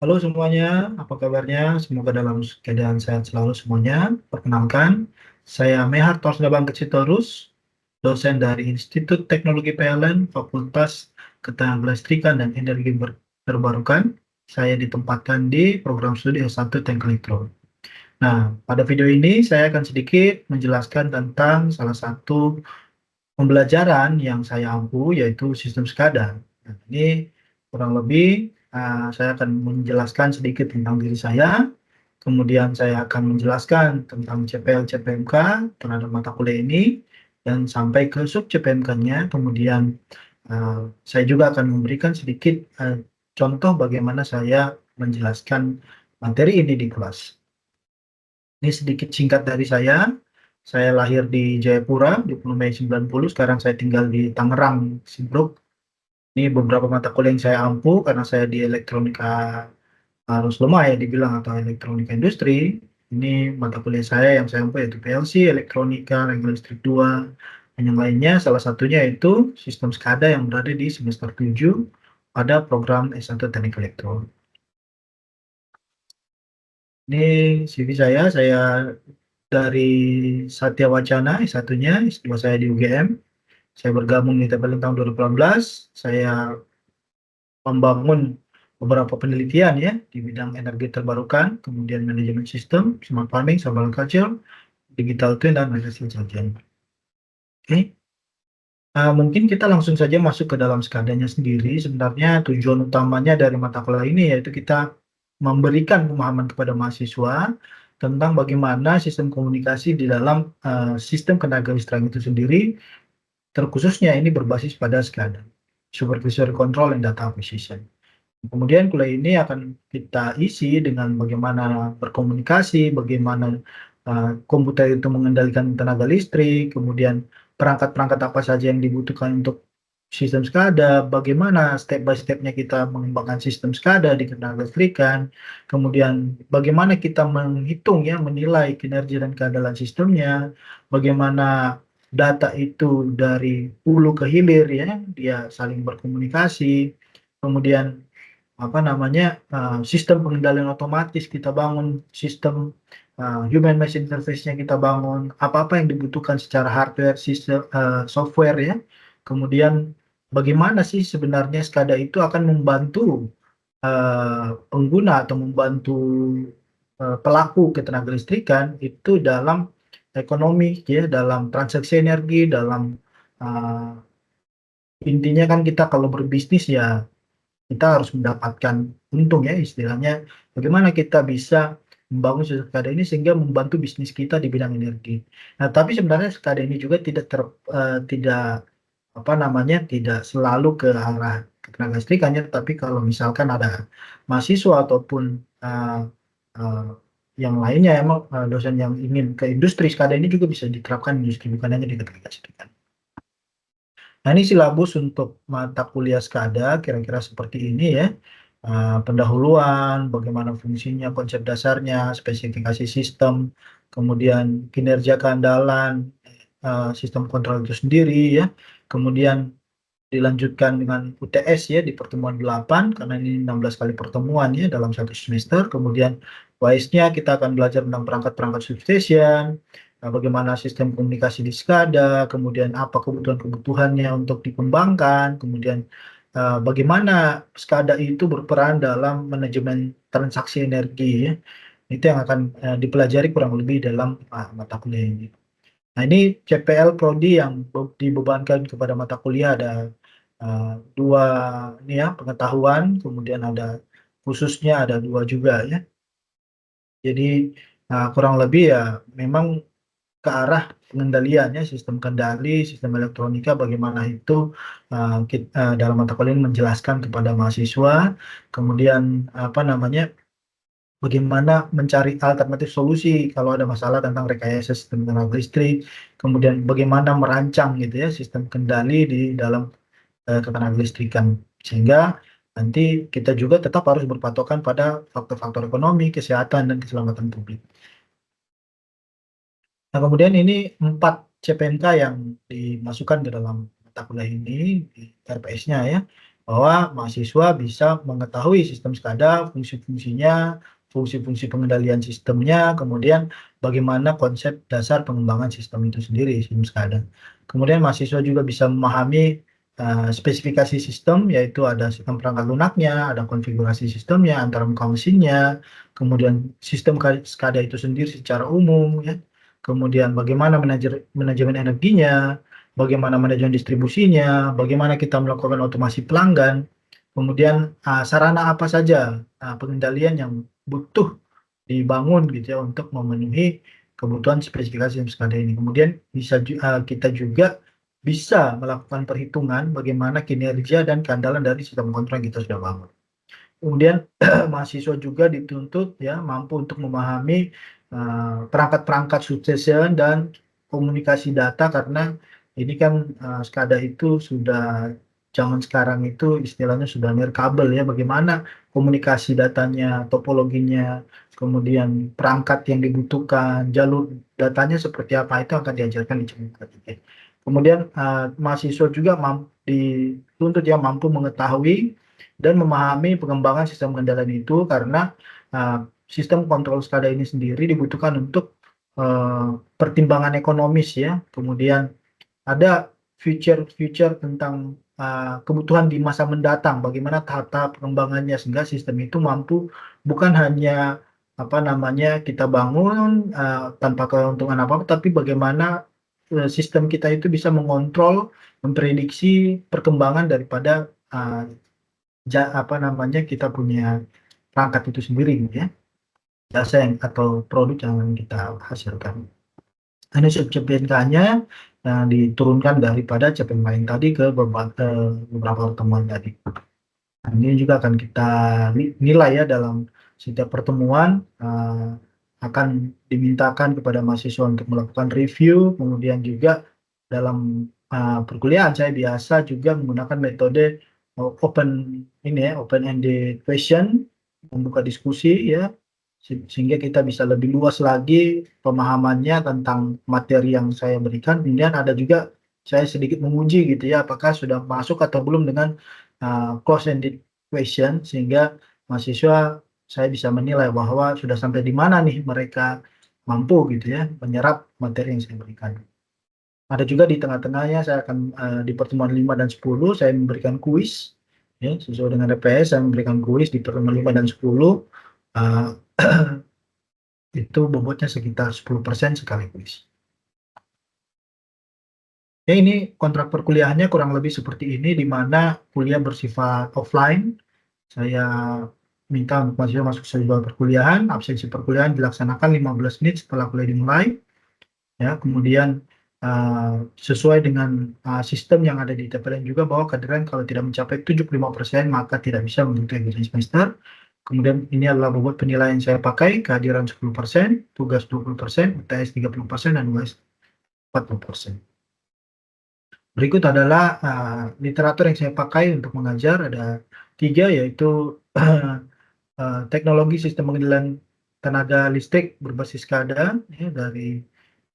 Halo semuanya, apa kabarnya? Semoga dalam keadaan sehat selalu semuanya. Perkenalkan, saya Mehar Torsnabang Kecitorus, dosen dari Institut Teknologi PLN, Fakultas Ketenagalistrikan dan Energi Terbarukan. Saya ditempatkan di program studi S1 Teknik Elektro. Nah, pada video ini saya akan sedikit menjelaskan tentang salah satu pembelajaran yang saya ampu, yaitu sistem SCADA. Nah, ini kurang lebih saya akan menjelaskan sedikit tentang diri saya, kemudian saya akan menjelaskan tentang CPL CPMK terhadap mata kuliah ini, dan sampai ke sub CPMK-nya, kemudian saya juga akan memberikan sedikit contoh bagaimana saya menjelaskan materi ini di kelas. Ini sedikit singkat dari saya. Saya lahir di Jayapura, 20 Mei 90. Sekarang saya tinggal di Tangerang, Sibruk. Ini beberapa mata kuliah yang saya ampu karena saya di elektronika harus lemah ya dibilang, atau elektronika industri. Ini mata kuliah saya yang saya ampu yaitu PLC, elektronika, renggal listrik 2, dan yang lainnya. Salah satunya itu sistem SCADA yang berada di semester 7 pada program S1 Teknik Elektro. Ini CV saya dari Satya Wacana, S1-nya, S2 saya di UGM. Saya bergabung di TPLN tahun 2018. Saya membangun beberapa penelitian ya di bidang energi terbarukan, kemudian manajemen sistem, smart farming, survival culture, digital twin, dan research intelligence. Oke. Mungkin kita langsung saja masuk ke dalam skadanya sendiri. Sebenarnya tujuan utamanya dari mata kuliah ini yaitu kita memberikan pemahaman kepada mahasiswa tentang bagaimana sistem komunikasi di dalam sistem tenaga listrik itu sendiri, terkhususnya ini berbasis pada SCADA, Supervisory Control and Data Acquisition. Kemudian kuliah ini akan kita isi dengan bagaimana berkomunikasi, bagaimana komputer itu mengendalikan tenaga listrik, kemudian perangkat-perangkat apa saja yang dibutuhkan untuk sistem SCADA, bagaimana step by stepnya kita mengembangkan sistem SCADA di ketenaga listrikan, kemudian bagaimana kita menghitung ya, menilai kinerja dan keandalan sistemnya, bagaimana data itu dari hulu ke hilir ya, dia saling berkomunikasi, kemudian apa namanya sistem pengendalian otomatis kita bangun, sistem human machine interface-nya kita bangun, apa-apa yang dibutuhkan secara hardware, sistem software ya. Kemudian bagaimana sih sebenarnya SCADA itu akan membantu pengguna atau membantu pelaku ketenaga listrikan itu dalam ekonomi ya, dalam transaksi energi, dalam uh, intinya kan kita kalau berbisnis ya kita harus mendapatkan untung ya istilahnya. Bagaimana kita bisa membangun sistem SCADA ini sehingga membantu bisnis kita di bidang energi. Nah, tapi sebenarnya SCADA ini juga tidak apa namanya, tidak selalu ke arah ketenaga listrikannya, tapi kalau misalkan ada mahasiswa ataupun uh, uh, yang lainnya emang dosen yang ingin ke industri, SCADA ini juga bisa diterapkan di industri, bukan hanya di ketenaga listrikan. Nah, ini silabus untuk mata kuliah SCADA kira-kira seperti ini ya. Pendahuluan, bagaimana fungsinya, konsep dasarnya, spesifikasi sistem, kemudian kinerja keandalan, sistem kontrol itu sendiri ya. Kemudian dilanjutkan dengan UTS ya di pertemuan 8 karena ini 16 kali pertemuan ya dalam satu semester. Kemudian WISE-nya kita akan belajar tentang perangkat-perangkat substation, bagaimana sistem komunikasi di SCADA, kemudian apa kebutuhan-kebutuhannya untuk dikembangkan, kemudian bagaimana SCADA itu berperan dalam manajemen transaksi energi ya. Itu yang akan dipelajari kurang lebih dalam mata kuliah ini. Nah, ini CPL Prodi yang dibebankan kepada mata kuliah ada uh, dua ini ya, pengetahuan, kemudian ada khususnya ada dua juga ya. Jadi kurang lebih ya memang ke arah pengendaliannya, sistem kendali, sistem elektronika, bagaimana itu dalam mata kuliah ini menjelaskan kepada mahasiswa, kemudian apa namanya, bagaimana mencari alternatif solusi kalau ada masalah tentang rekayasa sistem tenaga listrik, kemudian bagaimana merancang gitu ya sistem kendali di dalam ketenaga listrikan, sehingga nanti kita juga tetap harus berpatokan pada faktor-faktor ekonomi, kesehatan, dan keselamatan publik. Nah, kemudian ini 4 CPNK yang dimasukkan ke dalam mata kuliah ini di RPS-nya ya. bahwa mahasiswa bisa mengetahui sistem SCADA, fungsi-fungsinya, fungsi-fungsi pengendalian sistemnya, kemudian bagaimana konsep dasar pengembangan sistem itu sendiri, sistem SCADA. Kemudian mahasiswa juga bisa memahami spesifikasi sistem, yaitu ada sistem perangkat lunaknya, ada konfigurasi sistemnya, antara muka mesinnya, kemudian sistem SCADA itu sendiri secara umum, ya. Kemudian bagaimana manajemen energinya, bagaimana manajemen distribusinya, bagaimana kita melakukan otomasi pelanggan, kemudian sarana apa saja pengendalian yang butuh dibangun gitu ya untuk memenuhi kebutuhan spesifikasi SCADA ini. Kemudian kita juga bisa melakukan perhitungan bagaimana kinerja dan keandalan dari sistem kontrol yang kita sudah bangun. Kemudian mahasiswa juga dituntut ya mampu untuk memahami perangkat-perangkat substation dan komunikasi data, karena ini kan SCADA itu sudah zaman sekarang itu istilahnya sudah nirkabel ya, bagaimana komunikasi datanya, topologinya, kemudian perangkat yang dibutuhkan, jalur datanya seperti apa, itu akan diajarkan di Cemil 3. Kemudian mahasiswa juga dituntut ya mampu mengetahui dan memahami pengembangan sistem pengendalian itu, karena sistem kontrol SCADA ini sendiri dibutuhkan untuk pertimbangan ekonomis ya. Kemudian ada future tentang kebutuhan di masa mendatang, bagaimana tata pengembangannya sehingga sistem itu mampu bukan hanya kita bangun tanpa keuntungan apa-apa, tapi bagaimana sistem kita itu bisa mengontrol, memprediksi perkembangan daripada kita punya perangkat itu sendiri gitu ya, jasa atau produk yang kita hasilkan. Ini CPNK-nya yang diturunkan daripada CPNK yang tadi ke beberapa pertemuan tadi. Nah, ini juga akan kita nilai ya dalam setiap pertemuan, akan dimintakan kepada mahasiswa untuk melakukan review. Kemudian juga dalam perkuliahan saya biasa juga menggunakan metode open-ended question, membuka diskusi ya, sehingga kita bisa lebih luas lagi pemahamannya tentang materi yang saya berikan. Kemudian ada juga saya sedikit menguji gitu ya, apakah sudah masuk atau belum dengan close-ended question, sehingga mahasiswa saya bisa menilai bahwa sudah sampai di mana nih mereka mampu gitu ya menyerap materi yang saya berikan. Ada juga di tengah-tengahnya saya akan di pertemuan 5 dan 10 saya memberikan kuis ya, sesuai dengan DPS saya memberikan kuis di pertemuan 5 dan 10, itu bobotnya sekitar 10% sekali kuis. Ya, ini kontrak perkuliahannya kurang lebih seperti ini, di mana kuliah bersifat offline. Saya minta untuk mahasiswa masuk jadwal perkuliahan, absensi perkuliahan dilaksanakan 15 menit setelah kuliah dimulai. Ya, kemudian sesuai dengan sistem yang ada di TPLN juga, bahwa kehadiran kalau tidak mencapai 75% maka tidak bisa mengikuti ujian semester. Kemudian ini adalah bobot penilaian saya pakai, kehadiran 10%, tugas 20%, UTS 30%, dan UAS 40%. Berikut adalah literatur yang saya pakai untuk mengajar, ada 3, yaitu teknologi sistem pengendalian tenaga listrik berbasis SCADA ya, dari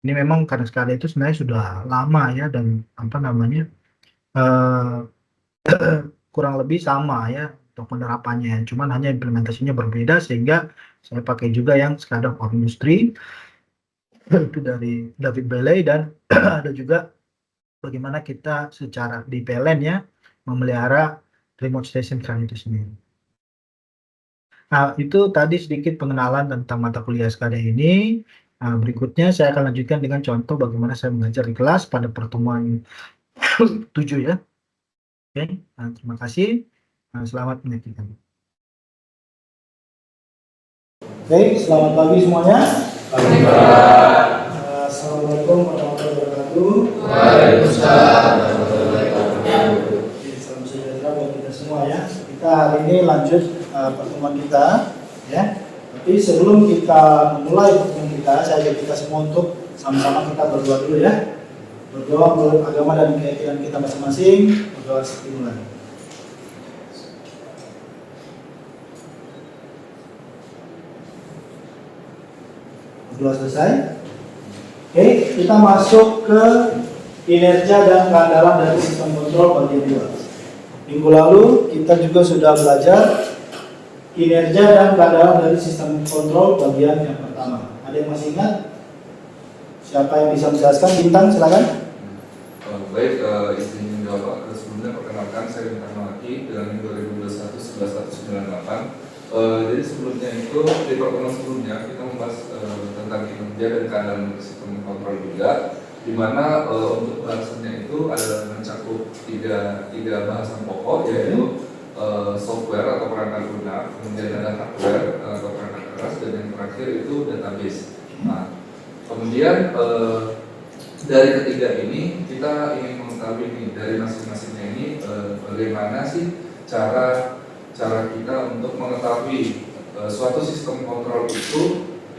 ini memang karena SCADA itu sebenarnya sudah lama ya, dan kurang lebih sama ya untuk penerapannya, cuman hanya implementasinya berbeda, sehingga saya pakai juga yang SCADA for Industry itu dari David Bailey, dan ada juga bagaimana kita secara di PLN ya memelihara remote station SCADA itu sendiri. Nah, itu tadi sedikit pengenalan tentang mata kuliah SCADA ini. Nah, berikutnya saya akan lanjutkan dengan contoh bagaimana saya mengajar di kelas pada pertemuan 7 ya. Oke, nah, terima kasih. Selamat menyaksikan. Oke, selamat pagi semuanya. Assalamualaikum warahmatullahi wabarakatuh. Waalaikumsalam warahmatullahi wabarakatuh. Salam sejahtera buat kita semua ya. Kita hari ini lanjut pertemuan kita ya. Tapi sebelum kita memulai pertemuan kita, saya ajak kita semua untuk sama-sama kita berdoa dulu ya. Berdoa menurut agama dan keyakinan kita masing-masing. Berdoa dimulai. Berdoa selesai. Oke, kita masuk ke kinerja dan keandalan dari sistem kontrol bagian 2. Minggu lalu kita juga sudah belajar kinerja dan keadaan dari sistem kontrol bagian yang pertama. Ada yang masih ingat? Siapa yang bisa menjelaskan? Bintang, silakan. Baik, izin menjawab Pak. Sebelumnya perkenalkan saya Bintang Malaki dengan NIM 2021-11198. Jadi sebelumnya itu di pertemuan sebelumnya kita membahas tentang kinerja dan keadaan sistem kontrol juga, di mana untuk bahasannya itu ada mencakup tiga bahasan pokok, yaitu software atau perangkat lunak, kemudian ada hardware atau perangkat keras, dan yang terakhir itu database. Nah, kemudian dari ketiga ini kita ingin mengetahui nih dari masing-masingnya ini bagaimana sih cara kita untuk mengetahui suatu sistem kontrol itu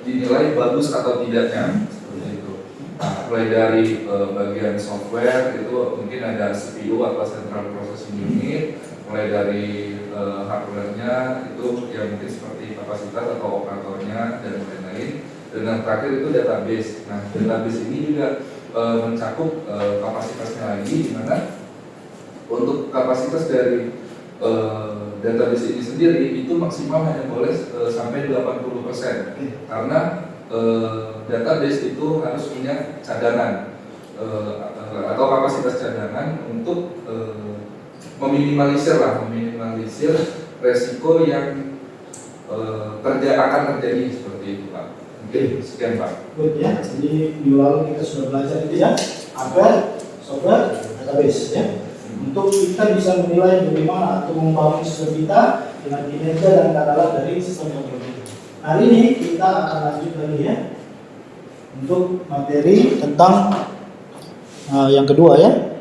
dinilai bagus atau tidaknya, seperti itu. Nah, mulai dari bagian software itu mungkin ada CPU atau Central Processing Unit, mulai dari hardware-nya itu ya mungkin seperti kapasitas atau operatornya dan lain-lain, dan yang terakhir itu database. Nah, database ini juga mencakup kapasitasnya lagi, di mana untuk kapasitas dari database ini sendiri itu maksimal hanya boleh sampai 80%, karena database itu harus punya cadangan atau kapasitas cadangan untuk meminimalisir resiko yang akan terjadi seperti itu, Pak. Mungkin sekian, Pak. Good ya. Jadi minggu lalu kita sudah belajar itu ya, hardware, software, database ya. Untuk kita bisa menilai bagaimana atau membangun sistem kita dengan kinerja dan keadaan dari sistem kontrol kita. Hari ini kita akan lanjut lagi ya untuk materi tentang yang kedua ya.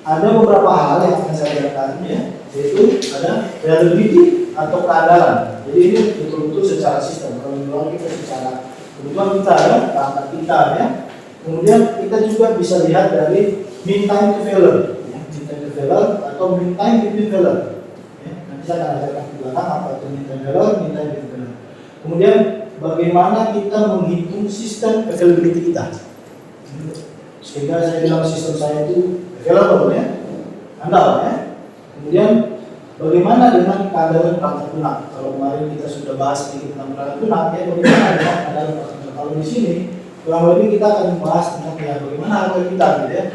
Ada beberapa hal yang akan saya jelaskan ya, yaitu ada reliability atau keadaan. Jadi ini betul-betul secara sistem. Kalau minggu kita secara kebutuhan kita ya, perangkat kita ya. Kemudian kita juga bisa lihat dari mean time to failure. Atau mean time between failure. Ya, nanti saya akan ajarkan di belakang apa itu mean time failure, mean time between failure. Kemudian bagaimana kita menghitung sistem availability kita. Sehingga saya bilang sistem saya itu available ya, andal ya. Kemudian bagaimana dengan keadaan perangkat lunak? Kalau kemarin kita sudah bahas sedikit tentang perangkat lunak ya, bagaimana dengan keadaan perangkat lunak? Kalau di sini kurang lebih kita akan membahas tentang ya bagaimana hardware kita gitu ya.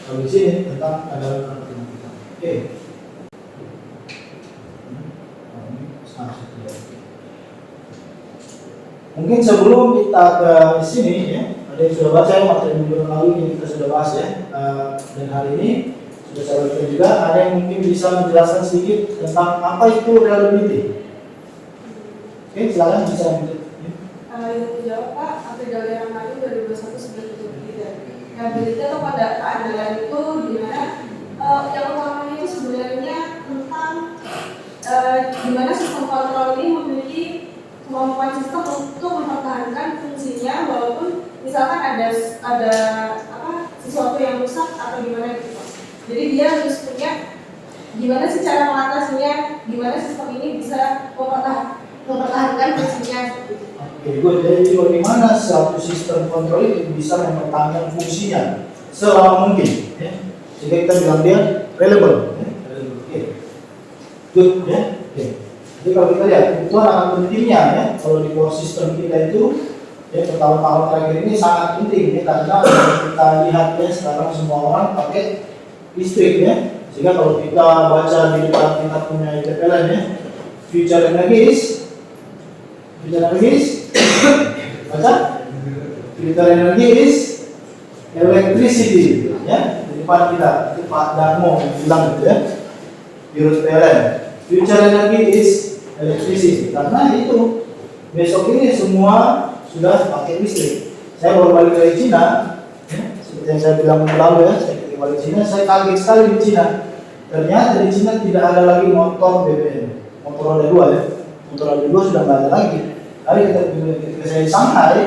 Kalau di sini tentang keadaan perangkat lunak kita. Oke. Mungkin sebelum kita ke sini ya, ada yang sudah baca ya materi minggu lalu yang kita sudah bahas ya, dan hari ini sudah saya baca juga. Ada yang mungkin bisa menjelaskan sedikit tentang apa itu reliability. Oke, silakan bisa lanjut. Yang dijawab Pak, April yang lalu 2021-973. Reliability atau pada keandalan itu dimana yang utamanya itu sebenarnya tentang dimana sistem kontrol ini memiliki kemampuan sistem untuk mempertahankan fungsinya walaupun misalkan ada sesuatu yang rusak atau gimana gitu Pak. Jadi dia harus punya gimana sih cara mengatasinya, gimana sistem ini bisa mempertahankan fungsinya gitu. Oke, jadi bagaimana suatu sistem kontrol itu bisa mempertahankan fungsinya selama mungkin ya. Sehingga kita bilang dia reliable ya. Oke. Good ya. Oke. Jadi kalau kita lihat kebutuhan akan pentingnya ya, kalau di core sistem kita itu ya tahun-tahun terakhir ini sangat penting ya, karena kita lihat ya sekarang semua orang pakai listrik ya. Sehingga kalau kita baca di depan kita punya IPPLN ya, future energies baca future energies electricity ya, di depan kita itu Pak Darmo bilang gitu ya, Dirut PLN. Future energy is electricity, karena itu besok ini semua sudah pakai listrik. Saya baru balik dari Cina, ya, seperti yang saya bilang lalu ya, saya balik Cina, saya kaget sekali di Cina. Ternyata di Cina tidak ada lagi motor BBM, motor roda 2 ya, motor roda 2 sudah nggak ada lagi. Tapi ketika saya di Shanghai,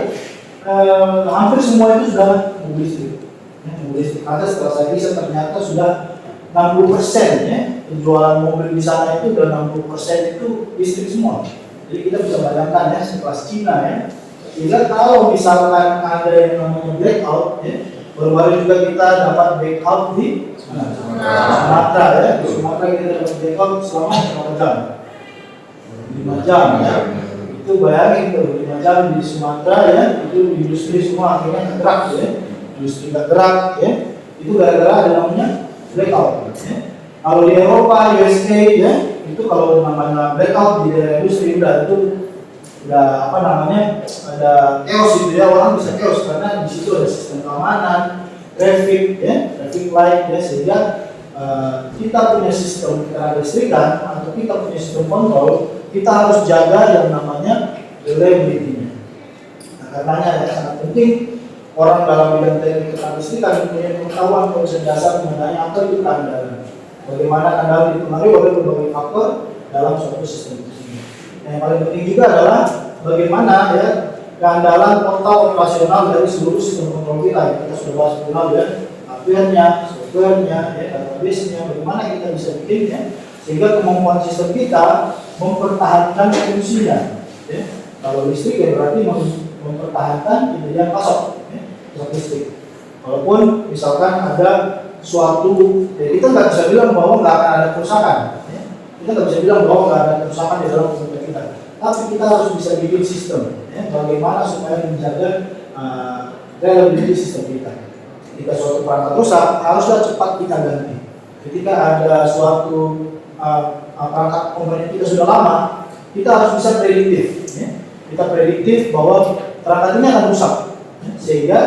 hampir semua itu sudah mobil listrik. Ya, mobil listrik. Ada setelah saya riset ternyata sudah 60% ya, penjualan mobil di sana itu udah 60% itu listrik semua. Jadi kita bisa bayangkan ya, sekelas Cina ya. Sehingga kalau misalkan ada yang namanya blackout ya, baru-baru juga kita dapat blackout di Sumatera ya, di Sumatera kita dapat blackout selama berapa jam? 5 jam ya. Itu bayangin tuh 5 jam di Sumatera ya, itu industri semua akhirnya nggak gerak ya, industri nggak gerak ya, itu gara-gara ada namanya blackout ya. Kalau di Eropa, USA ya, itu kalau namanya blackout di daerah industri itu udah apa namanya, ada chaos itu ya, orang bisa chaos karena di situ ada sistem keamanan, traffic ya, traffic light ya, sehingga kita punya sistem ketenaga listrikan atau kita punya sistem kontrol, kita harus jaga yang namanya reliability-nya. Nah, karenanya ya, sangat penting orang dalam bidang teknik ketenaga listrikan punya pengetahuan konsep dasar mengenai apa itu keandalan, bagaimana keandalan dipengaruhi oleh berbagai faktor dalam suatu sistem itu. Yang paling penting juga adalah bagaimana ya keandalan total operasional dari seluruh sistem kontrol kita. Kita sudah bahas kenal ya, hardware-nya, software-nya, ya, database-nya, bagaimana kita bisa bikinnya sehingga kemampuan sistem kita mempertahankan fungsinya. Ya. Kalau listrik ya berarti mempertahankan yang pasok, ya, listrik. Walaupun misalkan ada suatu, ya kita nggak bisa bilang bahwa nggak akan ada kerusakan. Ya. Kita nggak bisa bilang bahwa nggak ada kerusakan di dalam komputer kita. Tapi kita harus bisa bikin sistem, ya, bagaimana supaya menjaga reliability sistem kita. Ketika suatu perangkat rusak, haruslah cepat kita ganti. Ketika ada suatu perangkat komponen kita sudah lama, kita harus bisa prediktif. Ya. Kita prediktif bahwa perangkat ini akan rusak, ya. Sehingga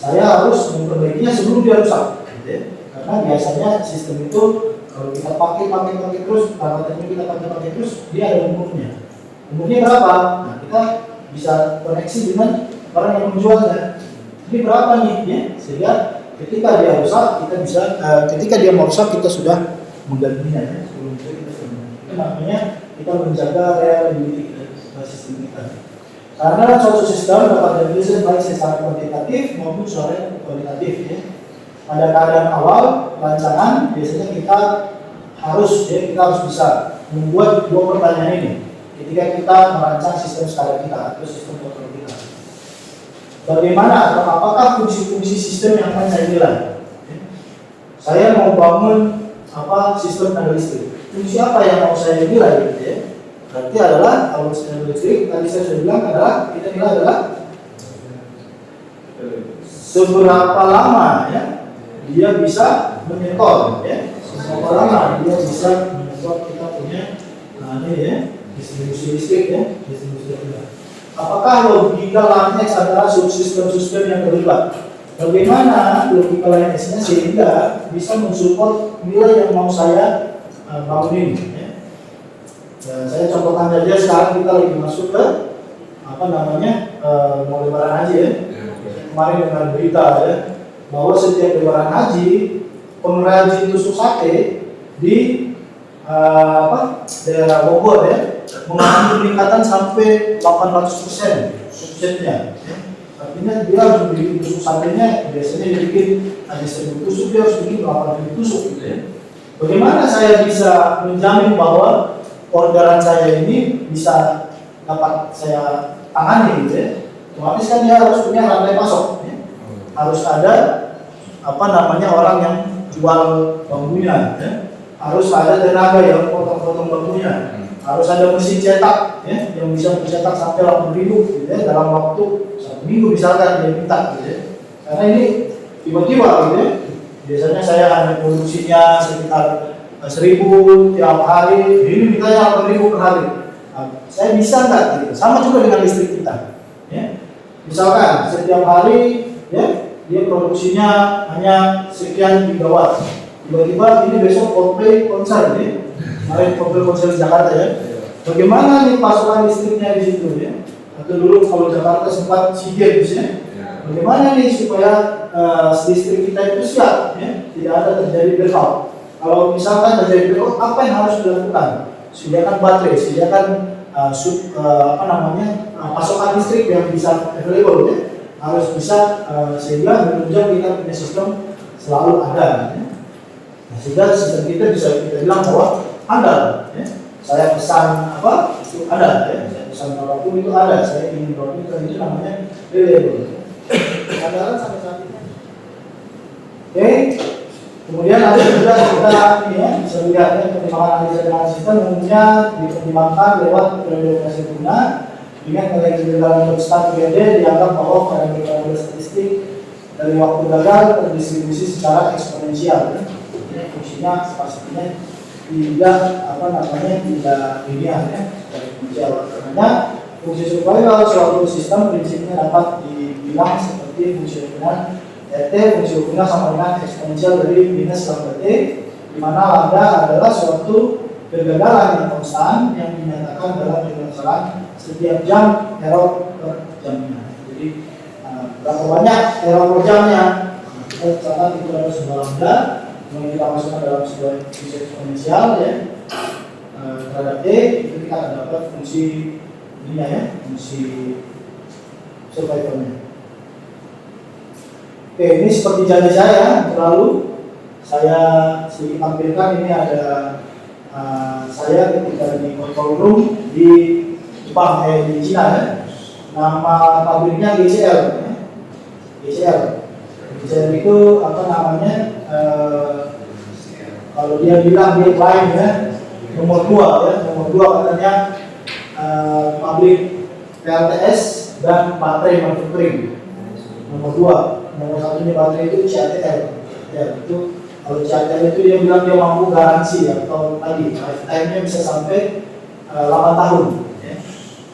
saya harus memperbaikinya sebelum dia rusak. Ya. Karena biasanya sistem itu kalau kita pakai terus, perangkat ini kita pakai terus, dia ada umurnya. Umurnya berapa? Nah, kita bisa koneksi dengan orang yang menjualnya. Ini berapa nih? Ya? Sehingga ketika dia rusak, kita bisa, ketika dia mau rusak, kita sudah menggantinya. Ya? Sebelum itu kita sudah menggantinya. Itu namanya kita menjaga reliability sistem kita. Karena suatu sistem dapat didesain baik secara kuantitatif maupun secara kualitatif. Ya? Pada keadaan awal rancangan, biasanya kita harus bisa membuat dua pertanyaan ini. Ketika kita merancang sistem skala kita atau sistem kontrol kita, bagaimana atau apakah fungsi-fungsi sistem yang akan saya nilai? Saya mau bangun sistem tenaga listrik. Fungsi apa yang mau saya nilai? Gitu ya. Berarti adalah kalau tenaga listrik tadi saya sudah bilang adalah kita nilai adalah seberapa lama ya dia bisa menyetor ya, seberapa lama dia bisa menyetor kita punya ini ya. Distribusi listrik ya, distribusi listrik. Apakah logika Linex adalah subsistem-sistem yang terlibat? Bagaimana logika Linex-nya sehingga bisa mensupport nilai yang mau saya bangun ini? Ya. Dan saya contohkan saja sekarang kita lagi masuk ke mau lebaran haji ya. Kemarin dengan berita ya bahwa setiap lebaran haji pengrajin tusuk sate di daerah Bogor ya mengalami peningkatan sampai 800% subsetnya. Artinya dia harus bikin tusuk satenya, biasanya dia bikin ada 1000 tusuk, dia harus bikin 8000 tusuk gitu ya. Bagaimana saya bisa menjamin bahwa orderan saya ini bisa dapat saya tangani gitu ya. Otomatis kan dia harus punya rantai pasok ya. Harus ada orang yang jual bambunya ya. Harus ada tenaga yang potong-potong bambunya. Harus ada mesin cetak ya, yang bisa mencetak sampai 8.000 gitu ya, dalam waktu 1 minggu misalkan dia minta gitu ya. Karena ini tiba-tiba gitu ya. Biasanya saya hanya produksinya sekitar 1.000 tiap hari, ini mintanya 8.000 per hari. Nah, saya bisa nggak gitu? Sama juga dengan listrik kita. Ya. Misalkan setiap hari ya dia produksinya hanya sekian gigawatt. Tiba-tiba ini besok Coldplay konser ya. Kemarin Coldplay konser di Jakarta ya. Bagaimana nih pasokan listriknya di situ ya? Atau dulu kalau Jakarta sempat SEA Games ya. Bagaimana nih supaya listrik kita itu siap ya? Tidak ada terjadi blackout. Kalau misalkan terjadi blackout, apa yang harus dilakukan? Sediakan baterai, sediakan pasokan listrik yang bisa available ya. Harus bisa sehingga menunjang kita punya sistem selalu ada ya. Nah, sehingga sistem kita bisa kita bilang bahwa andal ya. Saya pesan itu ada ya. Saya pesan apapun itu ada. Saya ingin berapa itu namanya reliable. Andalan sampai saat ini. Oke. Kemudian ada juga kita ini ya, bisa lihat ya, pertimbangan analisa dengan sistem umumnya dipertimbangkan lewat periode operasi guna dengan nilai kegagalan konstan PRD dianggap bahwa variabel statistik dari waktu gagal terdistribusi secara eksponensial. Ya. Ini fungsinya pastinya tidak tidak linear ya, secara eksponensial. Karena fungsi survival suatu sistem prinsipnya dapat dibilang seperti fungsi hubungan RT, fungsi hubungan sama dengan eksponensial dari minus lambda T, di mana lambda adalah suatu kegagalan yang konstan yang dinyatakan dalam penyelesaian setiap jam error per jamnya. Jadi berapa banyak error per jamnya? Kita catat itu adalah sebuah lambda, kemudian kita masukkan dalam sebuah fungsi eksponensial ya terhadap T, itu kita akan dapat fungsi ini ya, fungsi survivalnya. Oke, ini seperti janji saya lalu saya sedikit tampilkan ini ada saya ketika di control room di Jepang di Cina ya. Nama pabriknya GCL ya. GCL itu kalau dia bilang dia klaim ya nomor 2 katanya pabrik PLTS dan baterai manufacturing. Nomor 1 baterai itu CATL. Ya, itu kalau CATL itu dia bilang dia mampu garansi ya, atau tadi lifetime-nya bisa sampai 8 tahun. Ya.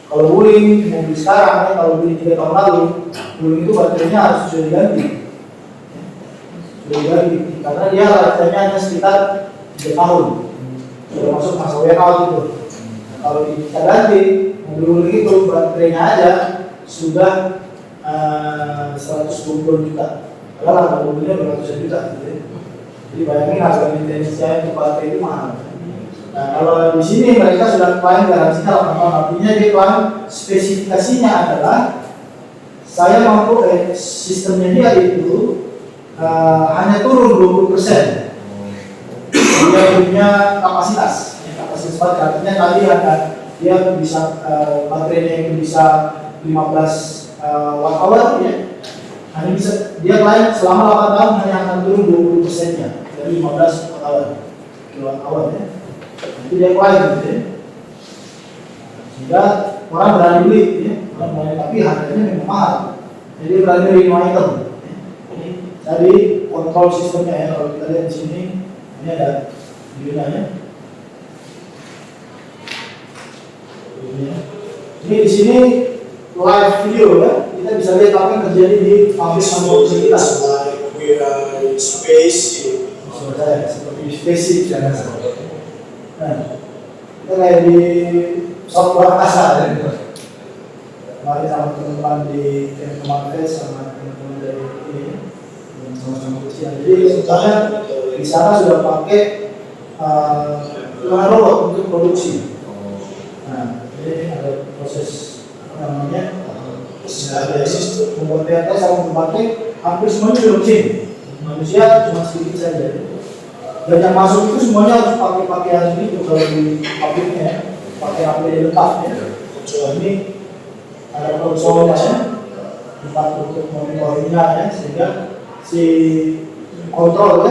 Kalau Wuling mobil sekarang ya, kalau beli 3 tahun lalu, Wuling itu baterainya harus sudah diganti. Ya. Sudah diganti karena dia lifetime-nya hanya sekitar 3 tahun. Sudah masuk masa wear-out itu. Nah, kalau kita ganti mobil Wuling itu baterainya aja sudah 120 juta. Padahal harga mobilnya beratusan juta gitu ya. Jadi bayangin harga maintenance-nya untuk baterai itu mahal. Nah, kalau di sini mereka sudah klaim garansinya 8 tahun, artinya dia klaim spesifikasinya adalah saya mampu sistemnya dia itu hanya turun 20%. Dia punya kapasitas baterai, artinya tadi dia bisa baterainya itu bisa 15 watt hour ya. Hanya bisa dia klaim selama 8 tahun hanya akan turun 20%-nya dari 15 kilowatt hour ya. Itu dia klaim gitu ya. Sehingga orang berani beli ya, tapi harganya memang mahal. Jadi berani beli item. Ya. Ini tadi kontrol sistemnya ya, kalau kita lihat di sini ini ada videonya. Ini di sini live video ya, kita bisa lihat apa yang terjadi di pabrik manufacturing kita. Seperti spaceship ya. Nah, kita kayak di software angkasa ya. Kemarin sama teman-teman di Kementerian sama teman-teman dari ini, sama-sama kecil. Jadi misalnya di sana sudah pakai robot untuk produksi. Nah, ini ada proses ada sistem membuat data sama pemakai hampir semuanya sudah mesin. Manusia cuma sedikit saja. Dan yang masuk itu semuanya harus pakai pakaian ini kalau di pabriknya ya, pakai APD lengkap ya. Ini ada konsolnya ya, tempat untuk monitoringnya ya, sehingga si kontrol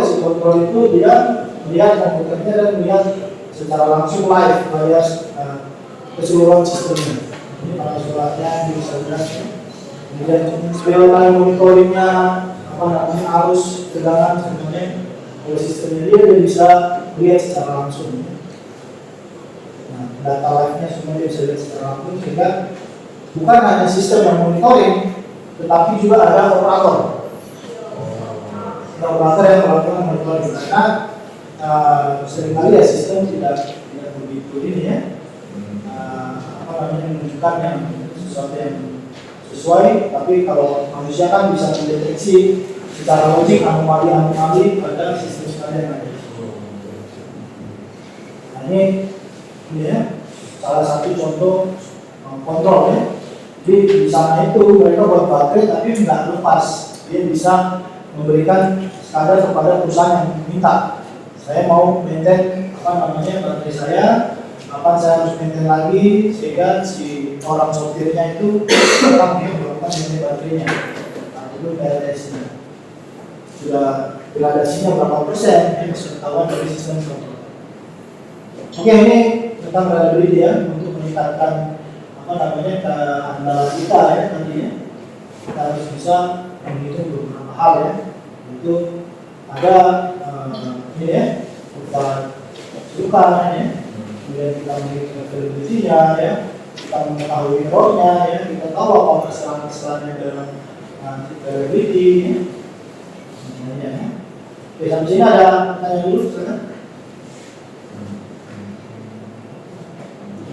itu dia melihat komputernya dan melihat secara langsung live layar keseluruhan sistemnya. Ini para suratnya bisa lihat ya. Kemudian real time monitoringnya arus tegangan semuanya oleh sistemnya dia bisa lihat secara langsung ya. Nah, data live-nya semua dia bisa lihat secara langsung sehingga bukan hanya sistem yang monitoring tetapi juga ada operator yang melakukan monitoring karena seringkali ya sistem tidak begitu ini ya menunjukkan yang sesuatu yang sesuai, tapi kalau manusia kan bisa mendeteksi secara logik anomali pada sistem yang ada. Nah, ini ya salah satu contoh kontrol ya. Jadi di sana itu mereka buat baterai tapi nggak lepas, dia bisa memberikan kadar kepada perusahaan yang minta. Saya mau maintain baterai saya. Kapan saya harus maintain lagi sehingga si orang sortirnya itu orang yang melakukan maintain baterainya. Nah, itu PLTS-nya sudah gradasinya berapa persen, ya, bisa ketahuan dari sistem kontrol. Oke, ini tentang reliability ya, untuk meningkatkan keandalan kita ya nantinya. Kita harus bisa menghitung beberapa hal ya. Itu ada ini ya, berupa sukan ya, kemudian kita menghitung availability-nya ya, kita mengetahui error-nya ya, kita tahu apa kesalahan-kesalahannya dalam availability ya. Ya. Oke, sampai sini ada pertanyaan dulu, silakan.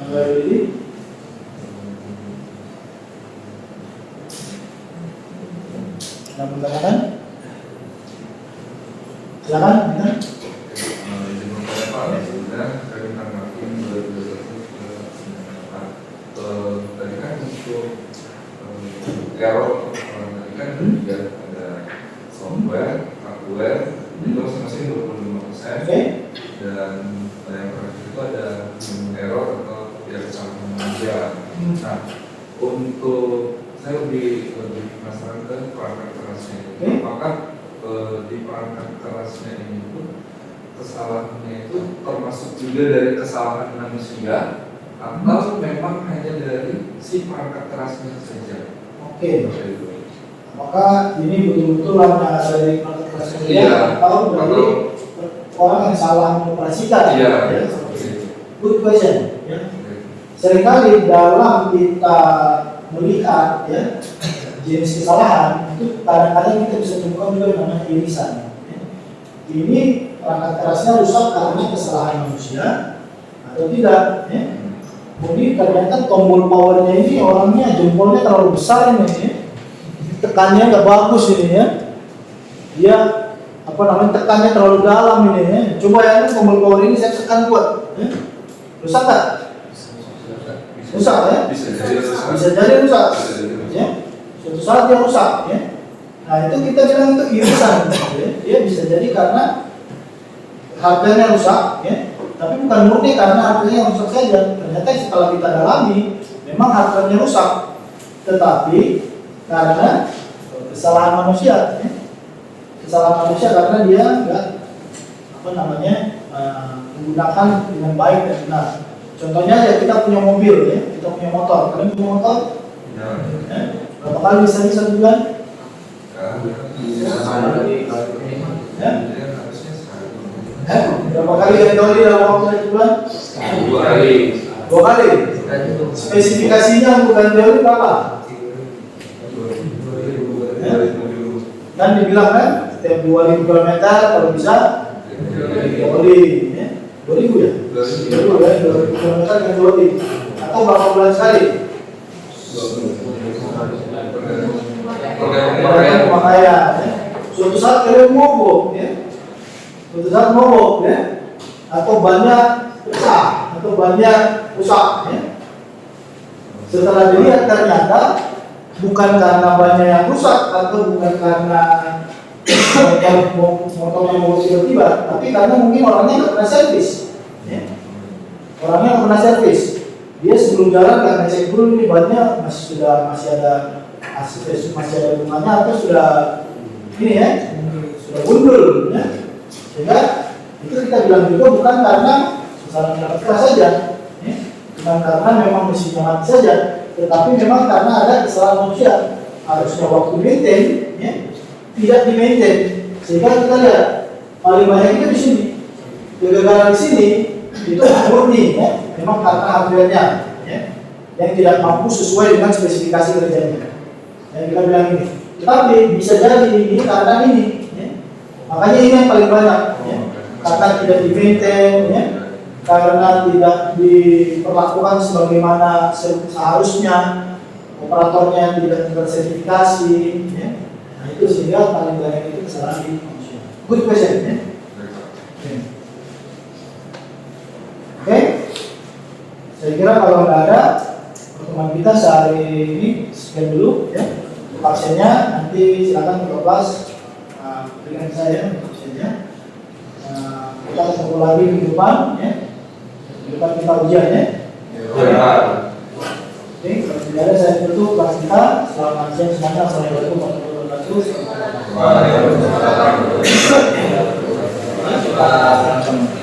Availability. Ada pertanyaan? Silakan, Bintang. Izin bertanya Pak, sebenarnya kami menanggapi 2021 tadi kan untuk error tadi kan juga ada software, hardware, itu masing-masing 25%. Oke. Dan yang terakhir itu ada error atau ya kesalahan manusia. Nah, untuk saya lebih penasaran ke perangkat kerasnya. Apakah di perangkat kerasnya ini pun kesalahannya itu termasuk juga dari kesalahan manusia atau memang hanya dari si perangkat kerasnya saja? Oke. Maka ini betul-betul hanya dari perangkat kerasnya Iya. atau dari orang yang salah mengoperasikan. Iya. Ya, seperti itu. Good question. Ya. Seringkali dalam kita melihat ya jenis kesalahan itu kadang-kadang kita bisa temukan juga yang namanya irisan. Ya. Ini perangkat kerasnya rusak karena kesalahan manusia atau tidak. Ya. Kemudian ternyata tombol powernya ini orangnya jempolnya terlalu besar ini. Ya. Tekannya nggak bagus ini ya. Dia tekannya terlalu dalam ini ya. Coba ya tombol power ini saya tekan kuat. Ya. Rusak nggak? Rusak ya? Bisa jadi rusak. Bisa jadi rusak. Bisa jadi rusak. Ya. Suatu saat dia rusak ya. Nah itu kita bilang itu irisan. Ya. Dia bisa jadi karena hardware-nya rusak ya. Tapi bukan murni karena hardware-nya rusak saja. Ternyata setelah kita dalami memang hardware-nya rusak. Tetapi karena kesalahan manusia ya. Kesalahan manusia karena dia enggak menggunakan dengan baik dan benar. Contohnya ya kita punya mobil ya, kita punya motor. Kalian punya motor? Ya. Ya. Berapa kali bisa satu bulan? Ya. Berapa kali ganti oli dalam waktu satu bulan? 2 kali. 2 kali. Spesifikasinya bukan oli berapa? Ya. Dan dibilang kan setiap 2000 km kalau bisa ganti oli. Ya. 2000 ya? 2000 ya, 2000 km ganti oli. Atau berapa bulan sekali? Pemakaian. Ya. Suatu saat kalian mogok ya. Suatu saat mogok ya. Atau banyak pecah atau banyak rusak ya. Setelah dilihat ternyata bukan karena banyak yang rusak atau bukan karena motornya mau tiba-tiba, tapi karena mungkin orangnya nggak pernah servis. Ya. Orangnya nggak pernah servis. Dia sebelum jalan nggak ngecek dulu ini bannya masih ada bunganya atau sudah ini ya, sudah gundul. Ya. Sehingga itu kita bilang juga bukan karena kesalahan perangkat keras saja, ya. Bukan karena memang mesinnya mati saja, tetapi memang karena ada kesalahan manusia. Harusnya waktu maintain, ya, tidak di maintain. Sehingga kita lihat paling banyak itu di sini. Kegagalan di sini itu murni, ya, memang karena hardware-nya, ya, yang tidak mampu sesuai dengan spesifikasi kerjanya. Yang kita bilang ini. Tetapi bisa jadi ini karena ini, ya. Makanya ini yang paling banyak, ya. Karena tidak di maintain, ya. Karena tidak diperlakukan sebagaimana seharusnya, operatornya tidak tersertifikasi, ya. Nah itu sehingga paling banyak itu kesalahan di manusia. Good question, ya. Oke. Saya kira kalau nggak ada pertemuan kita sehari ini sekian dulu, ya. Untuk absennya nanti silakan ke kelas berikan saya untuk absennya. Kita ketemu lagi di depan, ya. Di depan kita ujian, ya. Oke, kalau tidak ada saya tutup kelas kita. Selamat siang semuanya. Assalamualaikum warahmatullahi wabarakatuh. Waalaikumsalam warahmatullahi wabarakatuh.